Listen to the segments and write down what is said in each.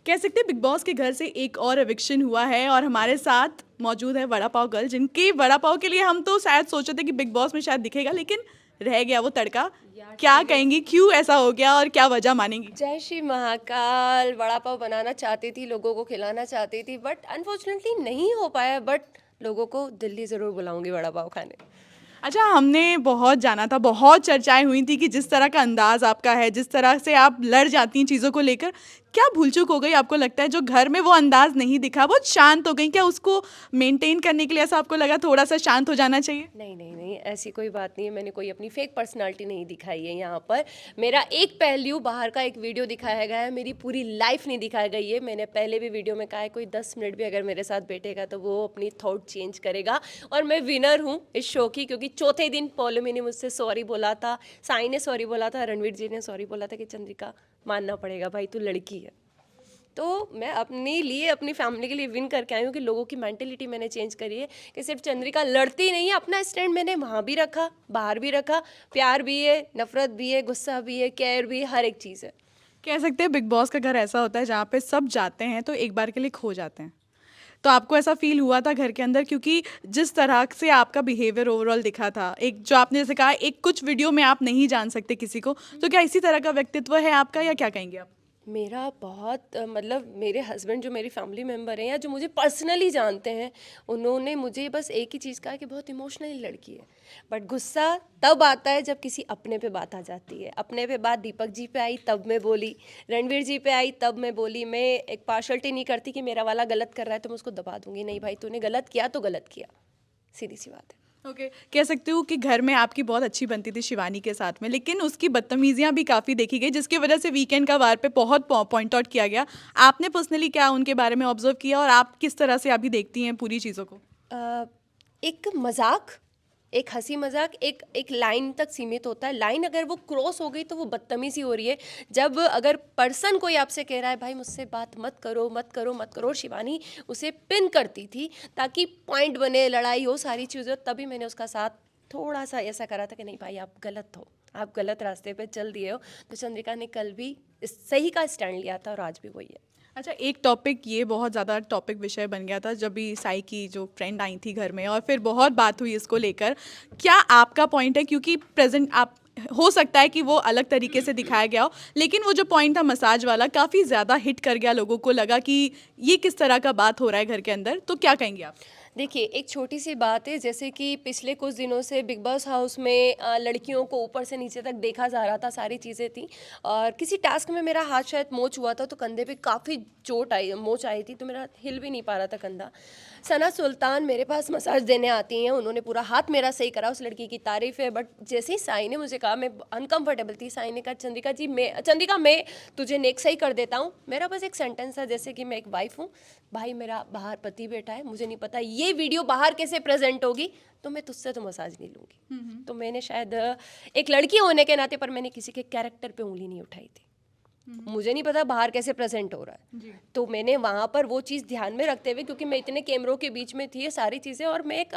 कह सकते हैं बिग बॉस के घर से एक और एविक्शन हुआ है और हमारे साथ मौजूद है वड़ा पाव गर्ल, जिनके वड़ा पाव के लिए हम तो शायद सोचे थे कि बिग बॉस में शायद दिखेगा, लेकिन रह गया वो तड़का। क्या कहेंगी, क्यों ऐसा हो गया और क्या वजह मानेंगी? जय श्री महाकाल। वड़ा पाव बनाना चाहती थी, लोगों को खिलाना चाहती थी, बट अनफॉर्चुनेटली नहीं हो पाया। बट लोगों को दिल्ली ज़रूर बुलाऊंगी वड़ा पाव खाने। अच्छा, हमने बहुत जाना था, बहुत चर्चाएं हुई थी कि जिस तरह का अंदाज आपका है, जिस तरह से आप लड़ जाती हैं चीज़ों को लेकर, क्या भूल चूक हो गई आपको लगता है? जो घर में वो अंदाज नहीं दिखा, बहुत शांत हो गई, क्या उसको मेंटेन करने के लिए ऐसा आपको लगा थोड़ा सा शांत हो जाना चाहिए? नहीं नहीं नहीं, ऐसी कोई बात नहीं है। मैंने कोई अपनी फेक पर्सनालिटी नहीं दिखाई है यहाँ पर। मेरा एक पहलू बाहर का एक वीडियो दिखाया गया है, मेरी पूरी लाइफ नहीं दिखाई गई है। मैंने पहले भी वीडियो में कहा है, कोई 10 मिनट भी अगर मेरे साथ बैठेगा तो वो अपनी थॉट चेंज करेगा। और मैं विनर हूँ इस शो की, क्योंकि चौथे दिन पौलमी ने मुझसे सॉरी बोला था, साई ने सॉरी बोला था, रणवीर जी ने सॉरी बोला था कि चंद्रिका मानना पड़ेगा भाई, तू लड़की है। तो मैं अपने लिए, अपनी फैमिली के लिए विन करके आई हूँ कि लोगों की मेंटेलिटी मैंने चेंज करी है कि सिर्फ चंद्रिका लड़ती नहीं है, अपना स्टैंड मैंने वहाँ भी रखा, बाहर भी रखा। प्यार भी है, नफरत भी है, गुस्सा भी है, केयर भी है, हर एक चीज़ है। कह सकते हैं बिग बॉस का घर ऐसा होता है जहाँ पे सब जाते हैं तो एक बार के लिए खो जाते हैं। तो आपको ऐसा फील हुआ था घर के अंदर, क्योंकि जिस तरह से आपका बिहेवियर ओवरऑल दिखा था, एक जो आपने जैसे कहा एक कुछ वीडियो में आप नहीं जान सकते किसी को, तो क्या इसी तरह का व्यक्तित्व है आपका या क्या कहेंगे आप? मेरा बहुत मतलब मेरे हस्बैंड जो मेरी फैमिली मेम्बर हैं या जो मुझे पर्सनली जानते हैं, उन्होंने मुझे बस एक ही चीज़ कहा कि बहुत इमोशनली लड़की है। बट गुस्सा तब आता है जब किसी अपने पे बात आ जाती है। अपने पे बात दीपक जी पे आई तब मैं बोली, रणवीर जी पे आई तब मैं बोली। मैं एक पार्शलिटी नहीं करती कि मेरा वाला गलत कर रहा है तो मैं उसको दबा दूंगी। नहीं भाई, तूने गलत किया तो गलत किया, सीधी सी बात है। ओके, कह सकती हूँ कि घर में आपकी बहुत अच्छी बनती थी शिवानी के साथ में, लेकिन उसकी बदतमीजियां भी काफ़ी देखी गई, जिसकी वजह से वीकेंड का वार पे बहुत पॉइंट आउट किया गया। आपने पर्सनली क्या उनके बारे में ऑब्जर्व किया और आप किस तरह से अभी देखती हैं पूरी चीज़ों को? अ, एक मजाक, एक हंसी मजाक एक एक लाइन तक सीमित होता है। लाइन अगर वो क्रॉस हो गई तो वो बदतमीजी हो रही है। जब अगर पर्सन कोई आपसे कह रहा है भाई मुझसे बात मत करो मत करो मत करो, शिवानी उसे पिन करती थी ताकि पॉइंट बने, लड़ाई हो, सारी चीज़ें। तभी मैंने उसका साथ थोड़ा सा ऐसा करा था कि नहीं भाई आप गलत हो, आप गलत रास्ते पे चल दिए हो। तो चंद्रिका ने कल भी इस सही का स्टैंड लिया था और आज भी वही है। अच्छा, एक टॉपिक ये बहुत ज़्यादा टॉपिक विषय बन गया था जब भी साई की जो फ्रेंड आई थी घर में और फिर बहुत बात हुई इसको लेकर। क्या आपका पॉइंट है, क्योंकि प्रेजेंट आप, हो सकता है कि वो अलग तरीके से दिखाया गया हो, लेकिन वो जो पॉइंट था मसाज वाला काफ़ी ज़्यादा हिट कर गया, लोगों को लगा कि ये किस तरह का बात हो रहा है घर के अंदर, तो क्या कहेंगे आप? देखिए, एक छोटी सी बात है, जैसे कि पिछले कुछ दिनों से बिग बॉस हाउस में लड़कियों को ऊपर से नीचे तक देखा जा रहा था, सारी चीज़ें थी। और किसी टास्क में मेरा हाथ शायद मोच हुआ था तो कंधे पे काफ़ी चोट आई, मोच आई थी, तो मेरा हिल भी नहीं पा रहा था कंधा। सना सुल्तान मेरे पास मसाज देने आती हैं, उन्होंने पूरा हाथ मेरा सही करा, उस लड़की की तारीफ़ है। बट जैसे ही साई ने मुझे कहा, मैं अनकंफर्टेबल थी, साई ने कहा चंद्रिका मैं तुझे नेक सही कर देता हूँ। मेरा बस एक सेंटेंस था, जैसे कि मैं एक वाइफ हूँ, भाई मेरा बाहर पति बैठा है, मुझे नहीं पता ये वीडियो बाहर कैसे प्रेजेंट होगी, तो मैं तुझसे तो मसाज नहीं लूँगी। तो मैंने शायद एक लड़की होने के नाते, पर मैंने किसी के कैरेक्टर पे उंगली नहीं उठाई थी। मुझे नहीं पता बाहर कैसे प्रेजेंट हो रहा है जी। तो मैंने वहाँ पर वो चीज़ ध्यान में रखते हुए, क्योंकि मैं इतने कैमरों के बीच में थी, ये सारी चीज़ें, और मैं एक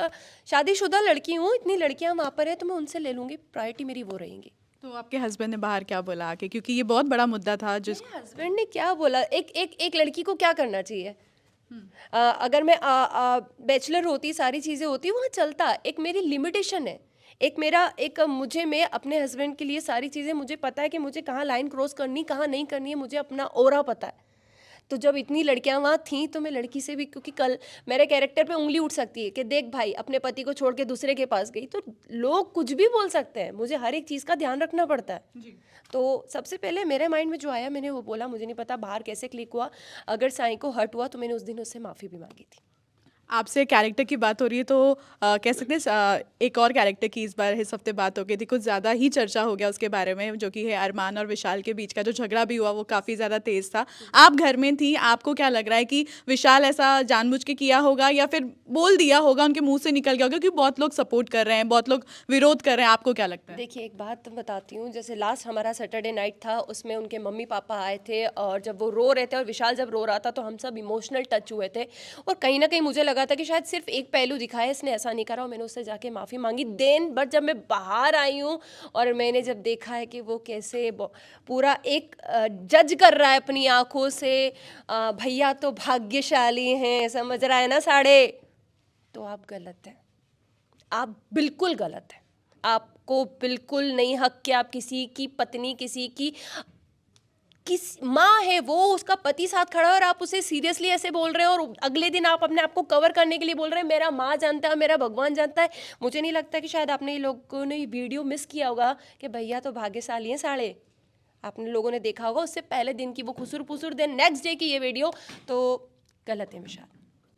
शादीशुदा लड़की हूँ, इतनी लड़कियाँ वहाँ पर है तो मैं उनसे ले लूँगी, प्रायोरिटी मेरी वो रहेंगी। तो आपके हस्बैंड ने बाहर क्या बोला आके, क्योंकि ये बहुत बड़ा मुद्दा था जिस। मेरे हस्बैंड ने क्या बोला, एक लड़की को क्या करना चाहिए। अगर मैं बैचलर होती, सारी चीज़ें होती, वहाँ चलता। एक मेरी लिमिटेशन है, एक मेरा एक मुझे, मैं अपने हस्बैंड के लिए सारी चीज़ें, मुझे पता है कि मुझे कहाँ लाइन क्रॉस करनी, कहाँ नहीं करनी है, मुझे अपना ओरा पता है। तो जब इतनी लड़कियां वहाँ थीं तो मैं लड़की से भी, क्योंकि कल मेरे कैरेक्टर पे उंगली उठ सकती है कि देख भाई अपने पति को छोड़ के दूसरे के पास गई, तो लोग कुछ भी बोल सकते हैं, मुझे हर एक चीज़ का ध्यान रखना पड़ता है। जी। तो सबसे पहले मेरे माइंड में जो आया मैंने वो बोला। मुझे नहीं पता बाहर कैसे क्लिक हुआ, अगर साईं को हर्ट हुआ तो मैंने उस दिन उससे माफ़ी भी मांगी थी। आपसे कैरेक्टर की बात हो रही है तो कह सकते हैं एक और कैरेक्टर की इस बार इस हफ्ते बात हो गई थी, कुछ ज़्यादा ही चर्चा हो गया उसके बारे में, जो कि है अरमान और विशाल के बीच का जो झगड़ा भी हुआ वो काफ़ी ज़्यादा तेज़ था। आप घर में थी, आपको क्या लग रहा है कि विशाल ऐसा जानबूझ के किया होगा या फिर बोल दिया होगा, उनके मुंह से निकल गया होगा? क्योंकि बहुत लोग सपोर्ट कर रहे हैं, बहुत लोग विरोध कर रहे हैं, आपको क्या लगता है? देखिए, एक बात बताती हूँ, जैसे लास्ट हमारा सैटरडे नाइट था, उसमें उनके मम्मी पापा आए थे और जब वो रो रहे थे और विशाल जब रो रहा था तो हम सब इमोशनल टच हुए थे। और कहीं ना कहीं मुझे लगा लगा था कि शायद सिर्फ एक पहलू दिखाया, इसने ऐसा नहीं करा, और मैंने उससे जाके माफ़ी मांगी देन। बट जब मैं बाहर आई हूँ और मैंने जब देखा है कि वो कैसे पूरा एक जज कर रहा है अपनी आंखों से, भैया तो भाग्यशाली हैं, समझ रहा है ना साढ़े, तो आप गलत हैं, आप बिल्कुल गलत हैं। आपको बिल्कुल नहीं हक कि आप किसी की पत्नी, किस माँ है वो, उसका पति साथ खड़ा है और आप उसे सीरियसली ऐसे बोल रहे हैं, और अगले दिन आप अपने आप को कवर करने के लिए बोल रहे हैं मेरा माँ जानता है, मेरा भगवान जानता है। मुझे नहीं लगता कि शायद आपने, ये लोगों ने ये वीडियो मिस किया होगा कि भैया तो भाग्यशाली हैं साढ़े। आपने लोगों ने देखा होगा उससे पहले दिन की वो खुसुर पुसुर, देन नेक्स्ट डे की ये वीडियो, तो गलत है विशाल।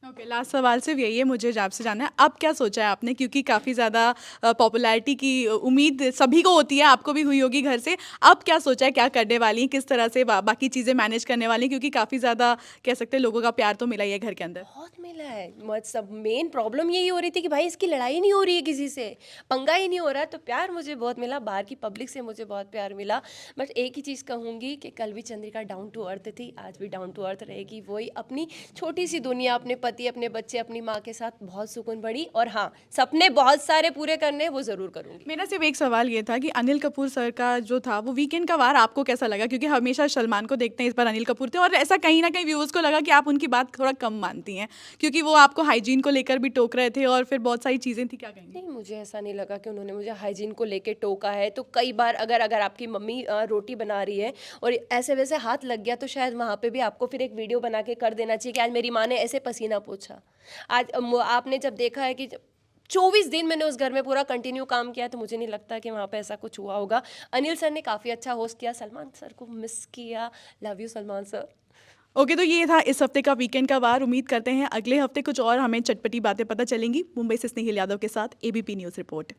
ओके, लास्ट सवाल सिर्फ यही है मुझे आपसे जानना है, अब क्या सोचा है आपने, क्योंकि काफ़ी ज़्यादा पॉपुलैरिटी की उम्मीद सभी को होती है, आपको भी हुई होगी घर से। अब क्या सोचा है, क्या करने वाली हैं, किस तरह से बाकी चीज़ें मैनेज करने वाली हैं, क्योंकि काफ़ी ज़्यादा कह सकते हैं लोगों का प्यार तो मिला ही है घर के अंदर। बहुत मिला है। सब मेन प्रॉब्लम यही हो रही थी कि भाई इसकी लड़ाई नहीं हो रही है किसी से, पंगा ही नहीं हो रहा है, तो प्यार मुझे बहुत मिला, बाहर की पब्लिक से मुझे बहुत प्यार मिला। बट एक ही चीज़ कहूँगी कि कल भी चंद्रिका डाउन टू अर्थ थी, आज भी डाउन टू अर्थ रहेगी। वही अपनी छोटी सी दुनिया, अपने पति, अपने बच्चे, अपनी माँ के साथ बहुत सुकून बढ़ी, और हाँ, सपने बहुत सारे पूरे करने वो ज़रूर करूँगी। मेरा सिर्फ एक सवाल ये था कि अनिल कपूर सर का जो था वो वीकेंड का वार आपको कैसा लगा, क्योंकि हमेशा सलमान को देखते हैं, इस बार अनिल कपूर थे, और ऐसा कहीं ना कहीं व्यूअर्स को लगा कि आप उनकी बात थोड़ा कम मानती हैं, क्योंकि वो आपको हाइजीन को लेकर भी टोक रहे थे और फिर बहुत सारी चीज़ें थी, क्या कहेंगे? नहीं, मुझे ऐसा नहीं लगा कि उन्होंने मुझे हाइजीन को लेके टोका है। तो कई बार अगर आपकी मम्मी रोटी बना रही है और ऐसे वैसे हाथ लग गया, तो शायद वहाँ पे भी आपको फिर एक वीडियो बना के कर देना चाहिए कि आज मेरी माँ ने ऐसे पसीना पोंछा। आज आपने जब देखा है कि 24 दिन मैंने उस घर में पूरा कंटिन्यू काम किया, तो मुझे नहीं लगता कि वहाँ पे ऐसा कुछ हुआ होगा। अनिल सर ने काफ़ी अच्छा होस्ट किया, सलमान सर को मिस किया, love you Salman sir. Okay, तो ये था इस हफ्ते का वीकेंड का वार। उम्मीद करते हैं अगले हफ्ते कुछ और हमें चटपटी बातें पता चलेंगी। मुंबई से स्नेहिल यादव के साथ, एबीपी न्यूज़ रिपोर्ट।